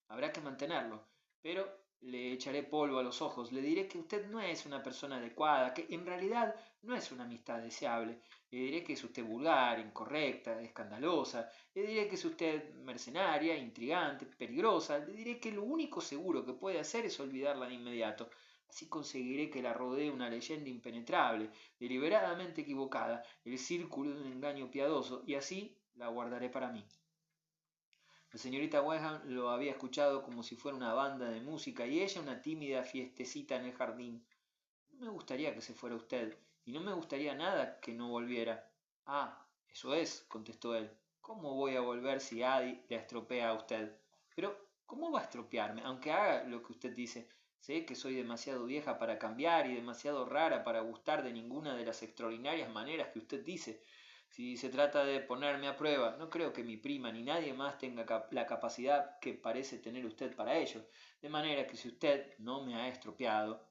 Habrá que mantenerlo. Pero le echaré polvo a los ojos. Le diré que usted no es una persona adecuada, que en realidad no es una amistad deseable. Le diré que es usted vulgar, incorrecta, escandalosa. Le diré que es usted mercenaria, intrigante, peligrosa. Le diré que lo único seguro que puede hacer es olvidarla de inmediato. Así conseguiré que la rodee una leyenda impenetrable, deliberadamente equivocada, el círculo de un engaño piadoso, y así la guardaré para mí. La señorita Wenham lo había escuchado como si fuera una banda de música y ella una tímida fiestecita en el jardín. No me gustaría que se fuera usted, y no me gustaría nada que no volviera. Ah, eso es, contestó él. ¿Cómo voy a volver si Adi la estropea a usted? Pero, ¿cómo va a estropearme? Aunque haga lo que usted dice. Sé que soy demasiado vieja para cambiar y demasiado rara para gustar de ninguna de las extraordinarias maneras que usted dice. Si se trata de ponerme a prueba, no creo que mi prima ni nadie más tenga la capacidad que parece tener usted para ello. De manera que si usted no me ha estropeado...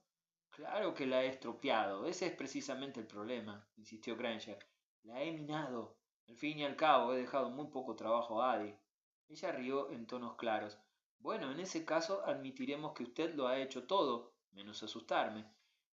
Claro que la he estropeado, ese es precisamente el problema, insistió Granger. La he minado. Al fin y al cabo he dejado muy poco trabajo a Adi. Ella rió en tonos claros. Bueno, en ese caso admitiremos que usted lo ha hecho todo, menos asustarme.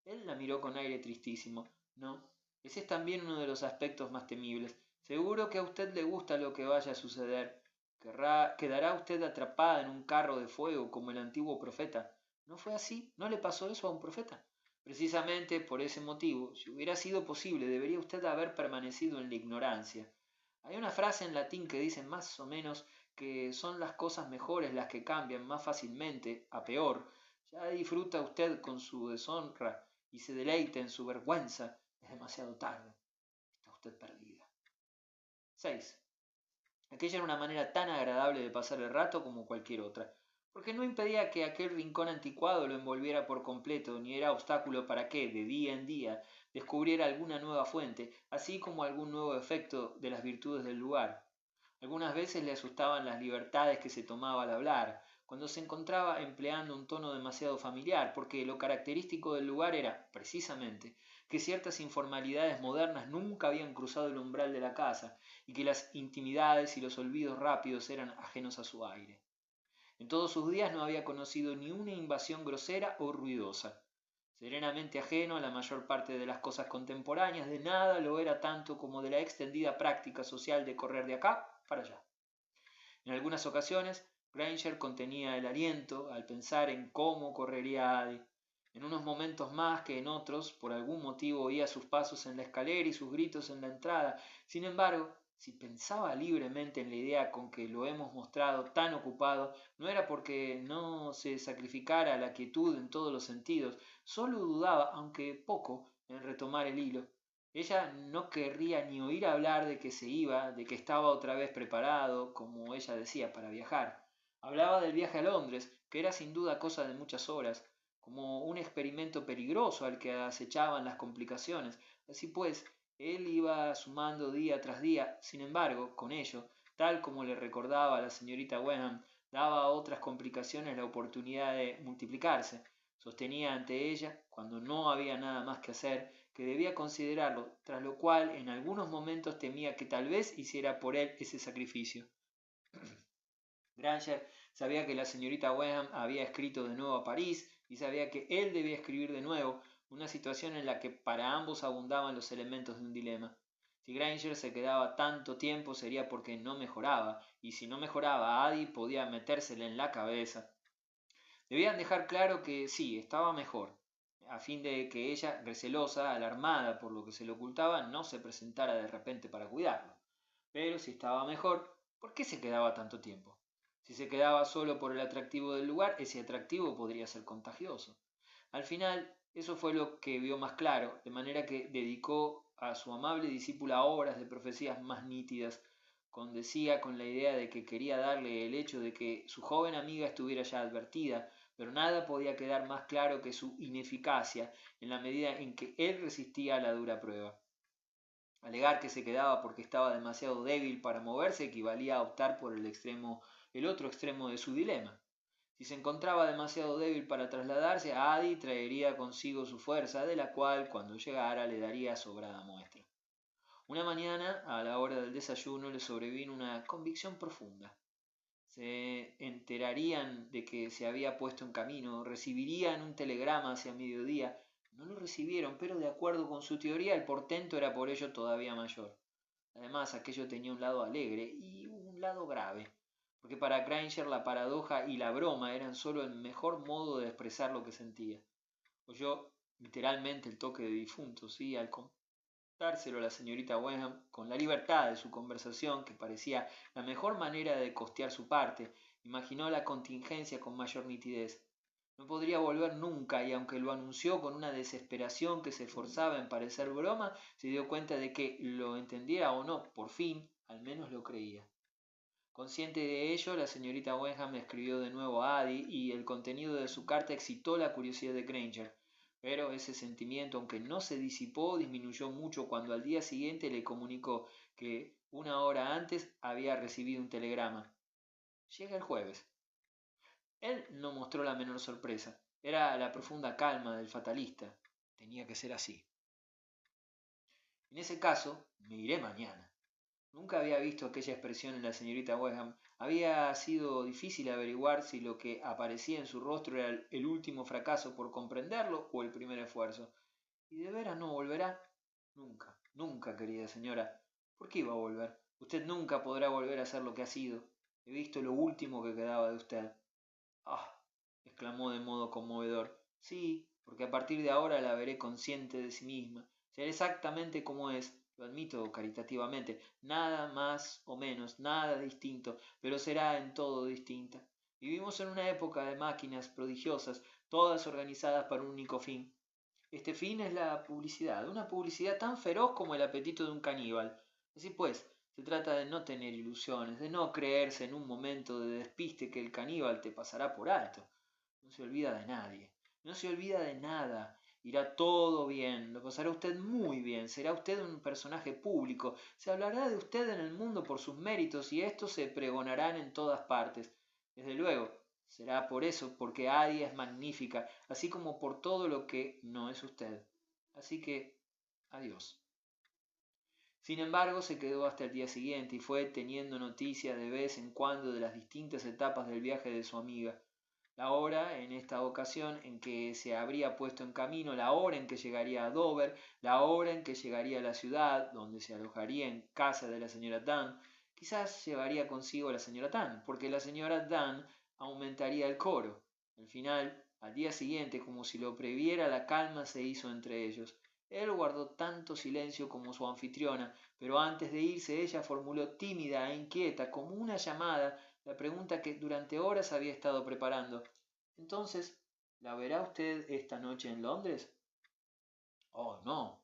Él la miró con aire tristísimo. No, ese es también uno de los aspectos más temibles. Seguro que a usted le gusta lo que vaya a suceder. Quedará usted atrapada en un carro de fuego como el antiguo profeta. ¿No fue así? ¿No le pasó eso a un profeta? Precisamente por ese motivo, si hubiera sido posible, debería usted haber permanecido en la ignorancia. Hay una frase en latín que dice más o menos que son las cosas mejores las que cambian más fácilmente a peor. Ya disfruta usted con su deshonra y se deleita en su vergüenza. Es demasiado tarde. Está usted perdida. 6. Aquella era una manera tan agradable de pasar el rato como cualquier otra, porque no impedía que aquel rincón anticuado lo envolviera por completo, ni era obstáculo para que, de día en día, descubriera alguna nueva fuente, así como algún nuevo efecto de las virtudes del lugar. Algunas veces le asustaban las libertades que se tomaba al hablar, cuando se encontraba empleando un tono demasiado familiar, porque lo característico del lugar era, precisamente, que ciertas informalidades modernas nunca habían cruzado el umbral de la casa, y que las intimidades y los olvidos rápidos eran ajenos a su aire. En todos sus días no había conocido ni una invasión grosera o ruidosa. Serenamente ajeno a la mayor parte de las cosas contemporáneas, de nada lo era tanto como de la extendida práctica social de correr de acá para allá. En algunas ocasiones, Granger contenía el aliento al pensar en cómo correría Adi. En unos momentos más que en otros, por algún motivo oía sus pasos en la escalera y sus gritos en la entrada. Sin embargo, si pensaba libremente en la idea con que lo hemos mostrado tan ocupado, no era porque no se sacrificara la quietud en todos los sentidos, solo dudaba, aunque poco, en retomar el hilo. Ella no querría ni oír hablar de que se iba, de que estaba otra vez preparado, como ella decía, para viajar. Hablaba del viaje a Londres, que era sin duda cosa de muchas horas, como un experimento peligroso al que acechaban las complicaciones. Así pues, él iba sumando día tras día, sin embargo, con ello, tal como le recordaba a la señorita Wenham, daba a otras complicaciones la oportunidad de multiplicarse. Sostenía ante ella, cuando no había nada más que hacer, que debía considerarlo, tras lo cual en algunos momentos temía que tal vez hiciera por él ese sacrificio. Granger sabía que la señorita Wenham había escrito de nuevo a París y sabía que él debía escribir de nuevo, una situación en la que para ambos abundaban los elementos de un dilema. Si Granger se quedaba tanto tiempo sería porque no mejoraba, y si no mejoraba, Addie podía metérsele en la cabeza. Debían dejar claro que sí, estaba mejor, a fin de que ella, recelosa, alarmada por lo que se le ocultaba, no se presentara de repente para cuidarlo. Pero si estaba mejor, ¿por qué se quedaba tanto tiempo? Si se quedaba solo por el atractivo del lugar, ese atractivo podría ser contagioso. Al final, eso fue lo que vio más claro, de manera que dedicó a su amable discípula horas de profecías más nítidas, condecía con la idea de que quería darle el hecho de que su joven amiga estuviera ya advertida, pero nada podía quedar más claro que su ineficacia en la medida en que él resistía a la dura prueba. Alegar que se quedaba porque estaba demasiado débil para moverse equivalía a optar por el otro extremo de su dilema. Si se encontraba demasiado débil para trasladarse, Addie traería consigo su fuerza, de la cual, cuando llegara, le daría sobrada muestra. Una mañana, a la hora del desayuno, le sobrevino una convicción profunda. Se enterarían de que se había puesto en camino, recibirían un telegrama hacia mediodía. No lo recibieron, pero de acuerdo con su teoría, el portento era por ello todavía mayor. Además, aquello tenía un lado alegre y un lado grave, porque para Granger la paradoja y la broma eran sólo el mejor modo de expresar lo que sentía. Oyó literalmente el toque de difuntos, y al dárselo a la señorita Wenham con la libertad de su conversación, que parecía la mejor manera de costear su parte, imaginó la contingencia con mayor nitidez. No podría volver nunca, y aunque lo anunció con una desesperación que se esforzaba en parecer broma, se dio cuenta de que, lo entendiera o no, por fin, al menos lo creía. Consciente de ello, la señorita Wenham escribió de nuevo a Addie, y el contenido de su carta excitó la curiosidad de Granger. Pero ese sentimiento, aunque no se disipó, disminuyó mucho cuando al día siguiente le comunicó que una hora antes había recibido un telegrama. Llega el jueves. Él no mostró la menor sorpresa. Era la profunda calma del fatalista. Tenía que ser así. En ese caso, me iré mañana. Nunca había visto aquella expresión en la señorita Westham. Había sido difícil averiguar si lo que aparecía en su rostro era el último fracaso por comprenderlo o el primer esfuerzo. ¿Y de veras no volverá? Nunca, nunca, querida señora. ¿Por qué iba a volver? Usted nunca podrá volver a ser lo que ha sido. He visto lo último que quedaba de usted. Ah, exclamó de modo conmovedor. Sí, porque a partir de ahora la veré consciente de sí misma. Será exactamente como es, lo admito caritativamente, nada más o menos, nada distinto, pero será en todo distinta. Vivimos en una época de máquinas prodigiosas, todas organizadas para un único fin. Este fin es la publicidad, una publicidad tan feroz como el apetito de un caníbal. Así pues, se trata de no tener ilusiones, de no creerse en un momento de despiste que el caníbal te pasará por alto. No se olvida de nadie, no se olvida de nada. Irá todo bien, lo pasará usted muy bien, será usted un personaje público, se hablará de usted en el mundo por sus méritos y estos se pregonarán en todas partes. Desde luego, será por eso, porque Addie es magnífica, así como por todo lo que no es usted. Así que, adiós. Sin embargo, se quedó hasta el día siguiente y fue teniendo noticia de vez en cuando de las distintas etapas del viaje de su amiga. La hora, en esta ocasión, en que se habría puesto en camino, la hora en que llegaría a Dover, la hora en que llegaría a la ciudad, donde se alojaría en casa de la señora Dunn. Quizás llevaría consigo a la señora Dunn, porque la señora Dunn aumentaría el coro. Al final, al día siguiente, como si lo previera, la calma se hizo entre ellos. Él guardó tanto silencio como su anfitriona, pero antes de irse ella formuló tímida e inquieta, como una llamada, la pregunta que durante horas había estado preparando. Entonces, ¿la verá usted esta noche en Londres? Oh, no.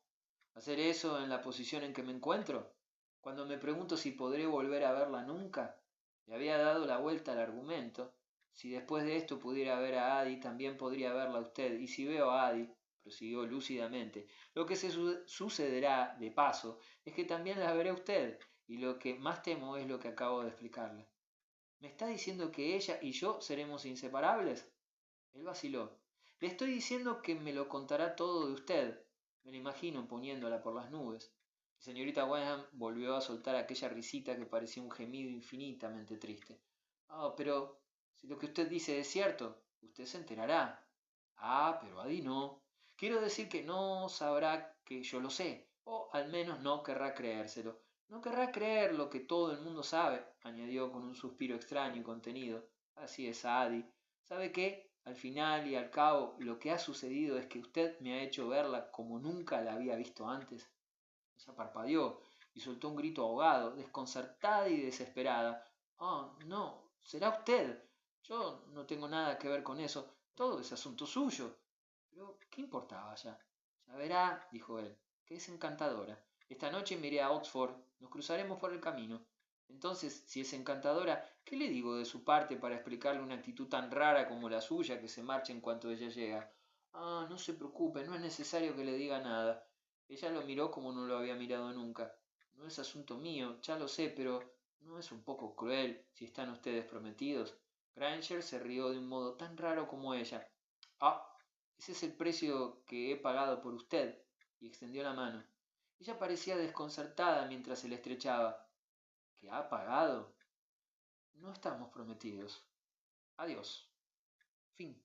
¿Hacer eso en la posición en que me encuentro? Cuando me pregunto si podré volver a verla nunca, le había dado la vuelta al argumento. Si después de esto pudiera ver a Addie, también podría verla a usted. Y si veo a Addie, prosiguió lúcidamente, lo que sucederá de paso es que también la veré a usted, y lo que más temo es lo que acabo de explicarle. ¿Me está diciendo que ella y yo seremos inseparables? Él vaciló. Le estoy diciendo que me lo contará todo de usted. Me lo imagino poniéndola por las nubes. La señorita Wenham volvió a soltar aquella risita que parecía un gemido infinitamente triste. Ah, pero si lo que usted dice es cierto, usted se enterará. Ah, pero Adi no. Quiero decir que no sabrá que yo lo sé, o al menos no querrá creérselo. No querrá creer lo que todo el mundo sabe, añadió con un suspiro extraño y contenido. Así es, Adi. ¿Sabe qué? Al final y al cabo, lo que ha sucedido es que usted me ha hecho verla como nunca la había visto antes. Ella parpadeó y soltó un grito ahogado, desconcertada y desesperada. Oh, no, será usted. Yo no tengo nada que ver con eso. Todo es asunto suyo. Pero, ¿qué importaba ya? Ya verá, dijo él, que es encantadora. Esta noche me iré a Oxford. Nos cruzaremos por el camino. Entonces, si es encantadora, ¿qué le digo de su parte para explicarle una actitud tan rara como la suya que se marcha en cuanto ella llega? Ah, no se preocupe, no es necesario que le diga nada. Ella lo miró como no lo había mirado nunca. No es asunto mío, ya lo sé, pero ¿no es un poco cruel si están ustedes prometidos? Granger se rió de un modo tan raro como ella. Ah, ese es el precio que he pagado por usted, y extendió la mano. Ella parecía desconcertada mientras se le estrechaba. ¿Qué ha pagado? No estamos prometidos. Adiós. Fin.